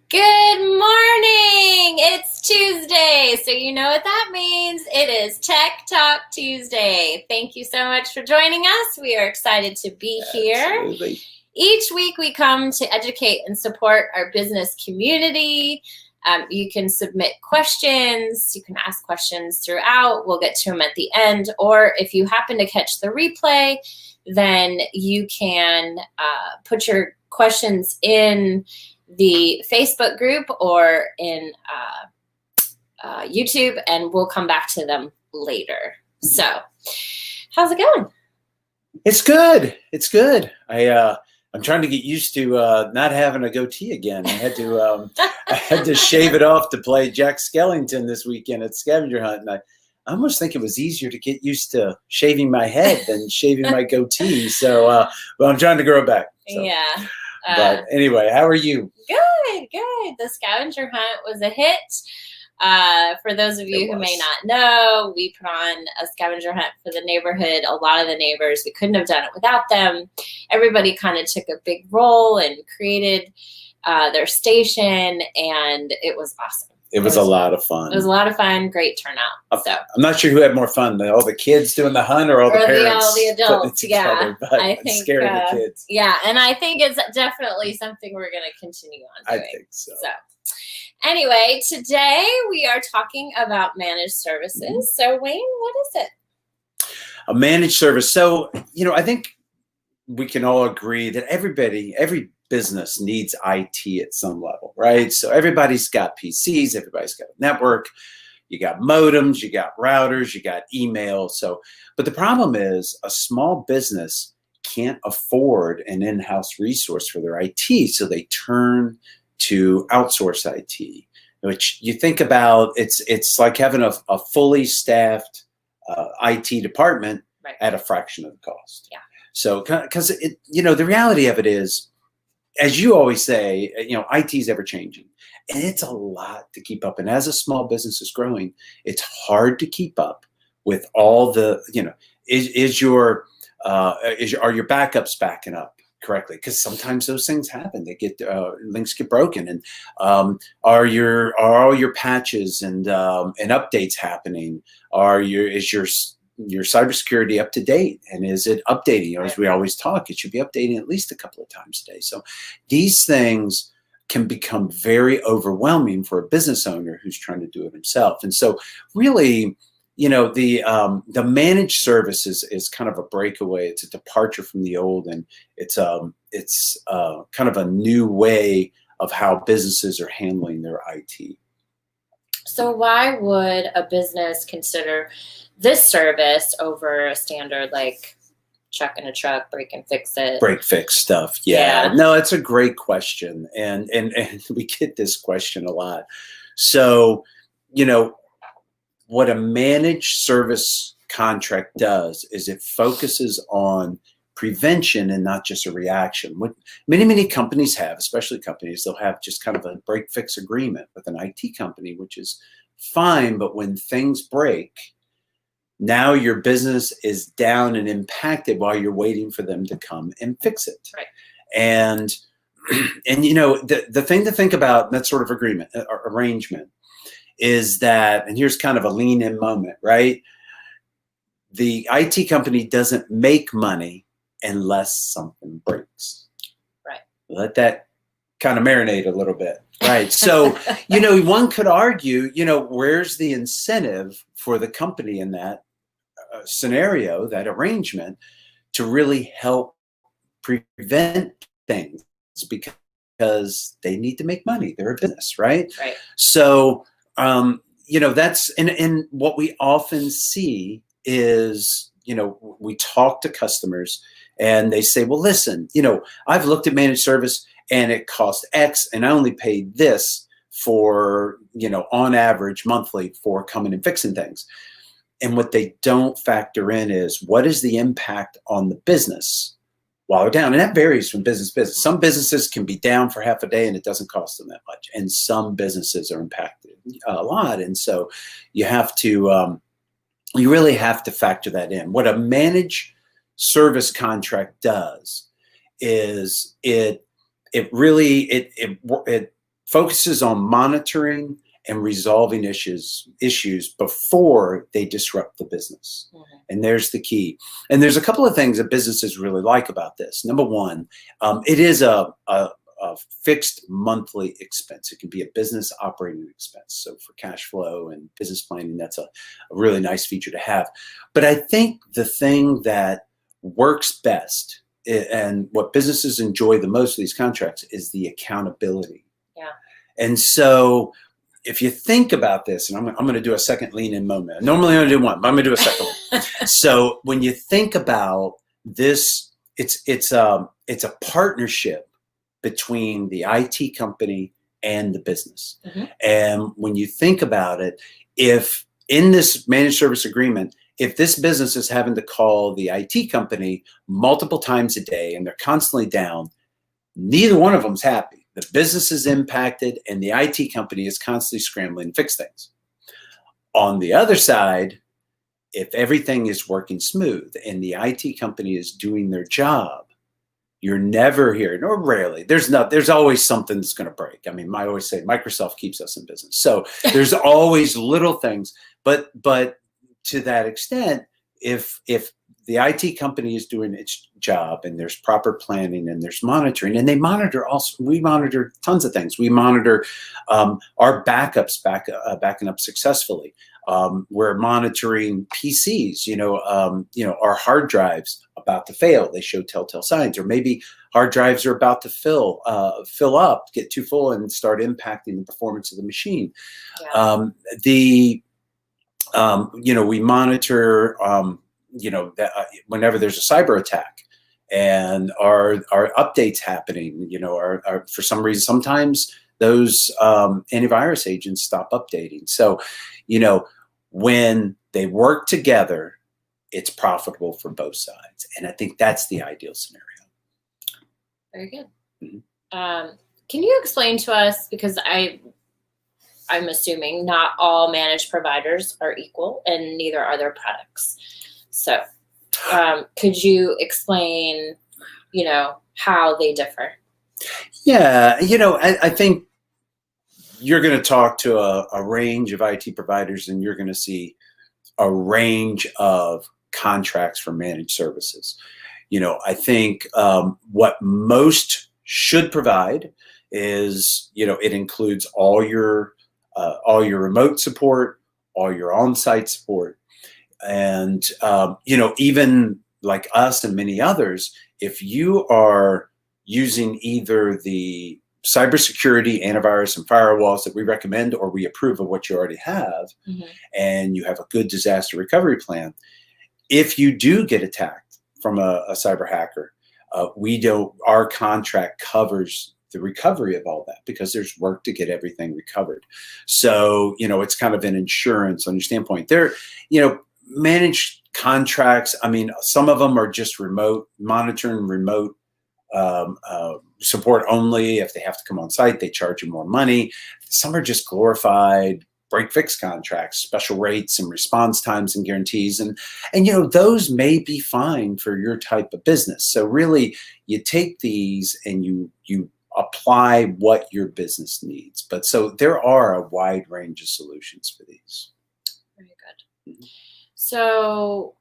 Good morning! It's Tuesday, so you know what that means. It is Tech Talk Tuesday. Thank you so much for joining us. We are excited to be here. Absolutely. Each week we come to educate and support our business community. You can submit questions. You can ask questions throughout. We'll get to them at the end. Or if you happen to catch the replay, then you can put your questions in the Facebook group or in YouTube, and we'll come back to them later. So, how's it going? It's good. It's good. I'm trying to get used to not having a goatee again. I had to shave it off to play Jack Skellington this weekend at Scavenger Hunt, and I almost think it was easier to get used to shaving my head than shaving my goatee. So, but I'm trying to grow it back. So. Yeah. But anyway, how are you? Good. The scavenger hunt was a hit. For those of you who may not know, we put on a scavenger hunt for the neighborhood. A lot of the neighbors, we couldn't have done it without them. Everybody kind of took a big role and created their station, and it was awesome. It was a lot of fun. It was a lot of fun. Great turnout. So I'm not sure who had more fun, all the kids doing the hunt or all the parents. All the adults. Yeah, I think scared the kids. Yeah, and I think it's definitely something we're going to continue on doing. I think so. Anyway, today we are talking about managed services. Mm-hmm. So Wayne, what is it? A managed service. So, I think we can all agree that every business needs IT at some level, right? So everybody's got PCs, everybody's got a network, you got modems, you got routers, you got email. But the problem is a small business can't afford an in-house resource for their IT, so they turn to outsource IT, which you think about, it's like having a fully staffed IT department at a fraction of the cost. Yeah. So, because the reality of it is, as you always say, IT is ever changing, and it's a lot to keep up. And as a small business is growing, it's hard to keep up with all the, are your backups backing up correctly? Because sometimes those things happen. They get links get broken, and are all your patches and updates happening? Is your cybersecurity up to date, and is it updating? Or as we always talk, it should be updating at least a couple of times a day. So these things can become very overwhelming for a business owner who's trying to do it himself. And so really, the managed service is kind of a breakaway. It's a departure from the old, and it's kind of a new way of how businesses are handling their IT. So why would a business consider this service over a standard like chuck in a truck, break and fix it? Break fix stuff. Yeah. No, it's a great question. And we get this question a lot. So, what a managed service contract does is it focuses on prevention and not just a reaction. What many companies have, especially companies, they'll have just kind of a break fix agreement with an IT company, which is fine. But when things break, now your business is down and impacted while you're waiting for them to come and fix it. Right. And the thing to think about in that sort of agreement or arrangement is that, and here's kind of a lean in moment, right? The IT company doesn't make money unless something breaks. Right. Let that kind of marinate a little bit. Right. So, one could argue, where's the incentive for the company in that scenario, that arrangement, to really help prevent things, because they need to make money. They're a business, right? Right. So, that's in what we often see is, we talk to customers and they say, well, listen, I've looked at managed service and it cost X and I only paid this for, on average monthly for coming and fixing things. And what they don't factor in is, what is the impact on the business while they're down? And that varies from business to business. Some businesses can be down for half a day and it doesn't cost them that much. And some businesses are impacted a lot. And so you really have to factor that in. What a managed service contract does is it focuses on monitoring and resolving issues before they disrupt the business. And there's the key. And there's a couple of things that businesses really like about this. Number one, it is a fixed monthly expense. It can be a business operating expense. So for cash flow and business planning, that's a really nice feature to have. But I think the thing that works best and what businesses enjoy the most of these contracts is the accountability. Yeah. And so if you think about this, and I'm going to do a second lean in moment. Normally I only do one, but I'm going to do a second one. So when you think about this, it's a partnership between the IT company and the business. And when you think about it, if in this managed service agreement, if this business is having to call the IT company multiple times a day and they're constantly down, neither one of them's happy. The business is impacted and the IT company is constantly scrambling to fix things. On the other side, if everything is working smooth and the IT company is doing their job, you're never hearing, or rarely, there's always something that's going to break. I mean, I always say Microsoft keeps us in business. So there's always little things, but to that extent, if the IT company is doing its job and there's proper planning and there's monitoring, and they monitor also, we monitor tons of things. We monitor our backups backing up successfully. We're monitoring PCs, our hard drives about to fail. They show telltale signs, or maybe hard drives are about to fill up, get too full and start impacting the performance of the machine. Yeah. We monitor, whenever there's a cyber attack and our updates happening, are for some reason, sometimes those antivirus agents stop updating. So, when they work together, it's profitable for both sides. And I think that's the ideal scenario. Very good. Can you explain to us, because I'm assuming not all managed providers are equal and neither are their products. So could you explain, how they differ? Yeah. I think you're going to talk to a range of IT providers and you're going to see a range of contracts for managed services. I think what most should provide is, it includes all your remote support, all your on-site support. And, even like us and many others, if you are using either the cybersecurity, antivirus, and firewalls that we recommend or we approve of what you already have, and you have a good disaster recovery plan, if you do get attacked from a cyber hacker, our contract covers the recovery of all that because there's work to get everything recovered. So, it's kind of an insurance on your standpoint. There, managed contracts, I mean, some of them are just remote monitoring, remote support only. If they have to come on site, they charge you more money. Some are just glorified break-fix contracts, special rates and response times and guarantees. And those may be fine for your type of business. So really, you take these and you apply what your business needs. But so there are a wide range of solutions for these. Very good. So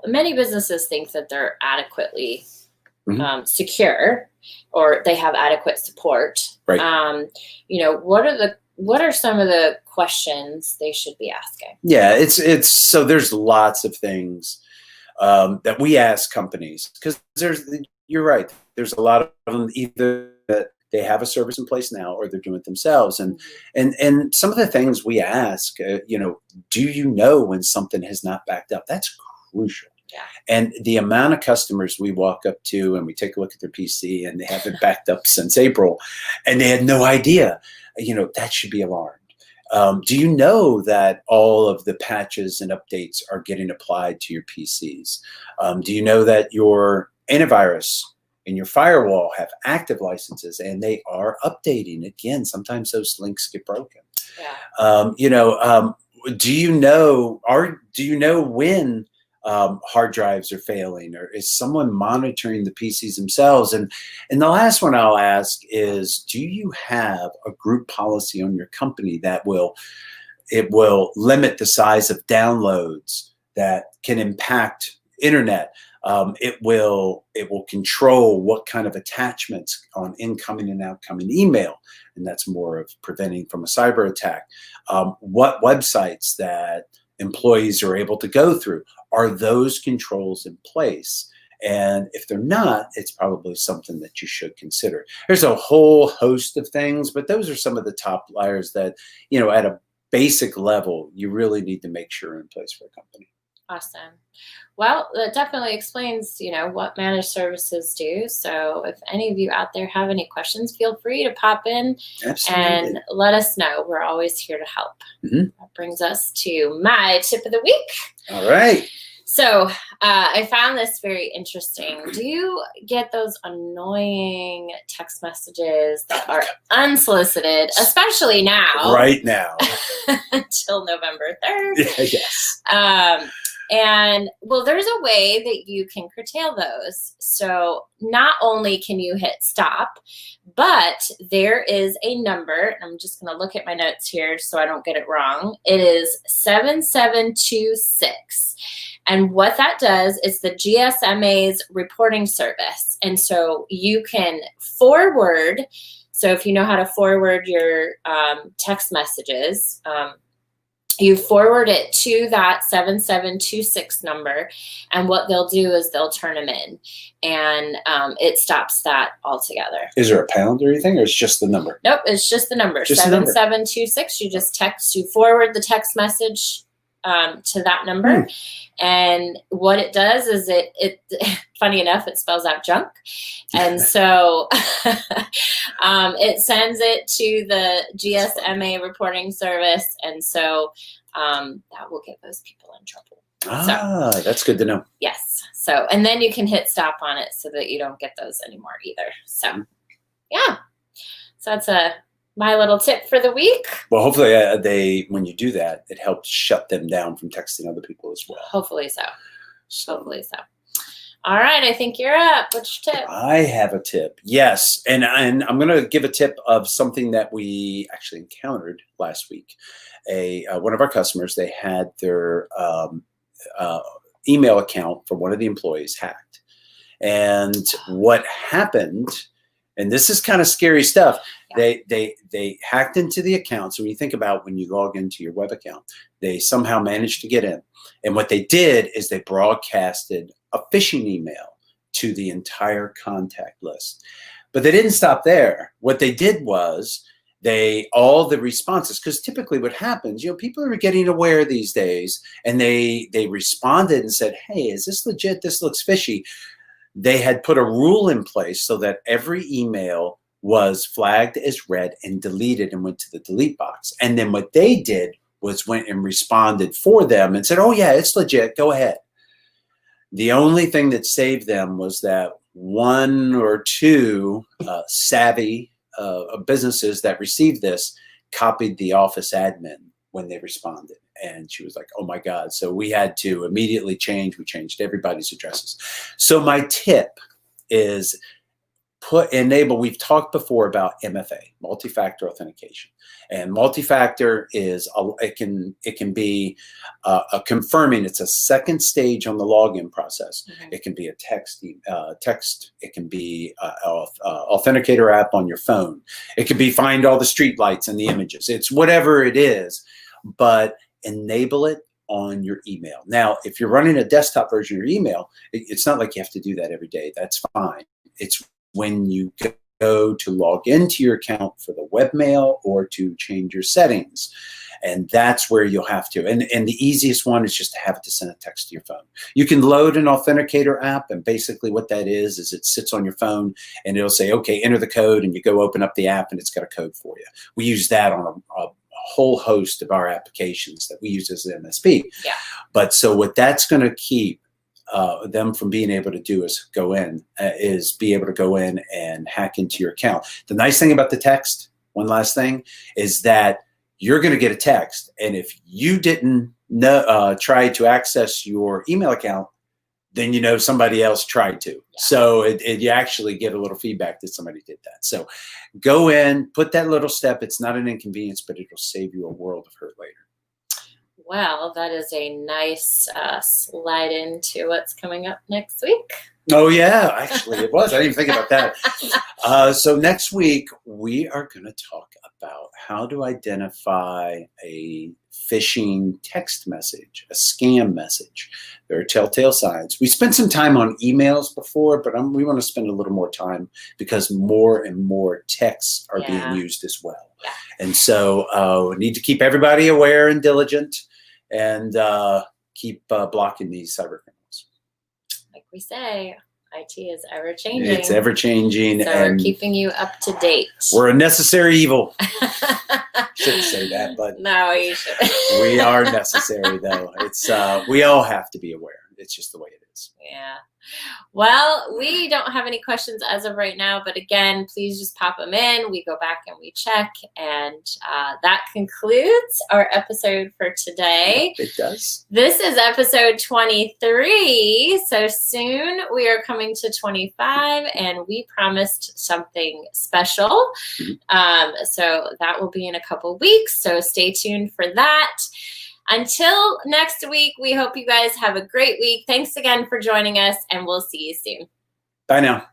many businesses think that they're adequately secure, or they have adequate support. Right. What are some of the questions they should be asking? Yeah, it's so there's lots of things that we ask companies, because you're right. There's a lot of them either that they have a service in place now or they're doing it themselves. And some of the things we ask, do you know when something has not backed up? That's crucial. Yeah. And the amount of customers we walk up to and we take a look at their PC and they haven't backed up since April and they had no idea, that should be alarmed. Do you know that all of the patches and updates are getting applied to your PCs? Do you know that your antivirus and your firewall have active licenses and they are updating? Again, sometimes those links get broken. Yeah. Do you know when hard drives are failing, or is someone monitoring the PCs themselves? And the last one I'll ask is, do you have a group policy on your company that will limit the size of downloads that can impact internet? It will control what kind of attachments on incoming and outgoing email, and that's more of preventing from a cyber attack. What websites that employees are able to go through, are those controls in place? And if they're not, it's probably something that you should consider. There's a whole host of things, but those are some of the top layers that, at a basic level, you really need to make sure are in place for a company. Awesome. Well, that definitely explains, what managed services do. So if any of you out there have any questions, feel free to pop in. Absolutely. And let us know. We're always here to help. Mm-hmm. That brings us to my tip of the week. All right. So I found this very interesting. Do you get those annoying text messages that are unsolicited, especially now? Right now. Until November 3rd. Yes. And well, there's a way that you can curtail those. So not only can you hit stop, but there is a number. I'm just going to look at my notes here so I don't get it wrong. It is 7726. And what that does is the GSMA's reporting service. And so you can forward. So if you know how to forward your text messages, you forward it to that 7726 number, and what they'll do is they'll turn them in, and it stops that altogether. Is there a pound or anything, or it's just the number? Nope, it's just the number. Just the number. 7726. You just forward the text message to that number, and what it does is it funny enough, it spells out junk, and so it sends it to the GSMA reporting service, and so that will get those people in trouble. That's good to know. Yes. So, and then you can hit stop on it so that you don't get those anymore either. So, yeah. So that's my little tip for the week. Well, hopefully when you do that, it helps shut them down from texting other people as well. Hopefully so. Hopefully so. All right, I think you're up. What's your tip? I have a tip, yes. And I'm going to give a tip of something that we actually encountered last week. One of our customers, they had their email account for one of the employees hacked. And what happened, and this is kind of scary stuff, they hacked into the account. So when you think about when you log into your web account, they somehow managed to get in. And what they did is they broadcasted a phishing email to the entire contact list. But they didn't stop there. What they did was all the responses, because typically what happens, people are getting aware these days, and they responded and said, hey, is this legit? This looks fishy. They had put a rule in place so that every email was flagged as read and deleted and went to the delete box. And then what they did was went and responded for them and said, oh yeah, it's legit, go ahead. The only thing that saved them was that one or two savvy businesses that received this copied the office admin when they responded. And she was like, oh my God. So we had to immediately change. We changed everybody's addresses. So my tip is enable. We've talked before about MFA, multi-factor authentication. And multi-factor is, it can be confirming. It's a second stage on the login process. Mm-hmm. It can be a text. It can be authenticator app on your phone. It can be find all the street lights and the images. It's whatever it is, but enable it on your email. Now, if you're running a desktop version of your email, it's not like you have to do that every day. That's fine. It's when you go to log into your account for the webmail or to change your settings. And that's where you'll have to. And the easiest one is just to have it to send a text to your phone. You can load an authenticator app, and basically what that is it sits on your phone and it'll say, okay, enter the code, and you go open up the app and it's got a code for you. We use that on a whole host of our applications that we use as an MSP. Yeah. But so what that's going to keep them from being able to do is be able to go in and hack into your account. The nice thing about the text, one last thing, is that you're going to get a text, and if you didn't try to access your email account, then you know somebody else tried to. So you actually get a little feedback that somebody did that. So go in, put that little step. It's not an inconvenience, but it'll save you a world of hurt later. Well, that is a nice slide into what's coming up next week. Oh, yeah, actually it was. I didn't even think about that. So next week, we are going to talk about how to identify a phishing text message, a scam message. There are telltale signs. We spent some time on emails before, but we want to spend a little more time because more and more texts are being used as well. Yeah. And so we need to keep everybody aware and diligent and keep blocking these cyber criminals. Like we say, IT is ever changing. It's ever changing. So we're keeping you up to date. We're a necessary evil. Shouldn't say that, but no, you should. We are necessary, though. It's we all have to be aware. It's just the way it is. Yeah. Well, we don't have any questions as of right now, but again, please just pop them in. We go back and we check, and that concludes our episode for today. It does. This is episode 23, so soon we are coming to 25, and we promised something special. So that will be in a couple weeks, so stay tuned for that. Until next week, we hope you guys have a great week. Thanks again for joining us, and we'll see you soon. Bye now.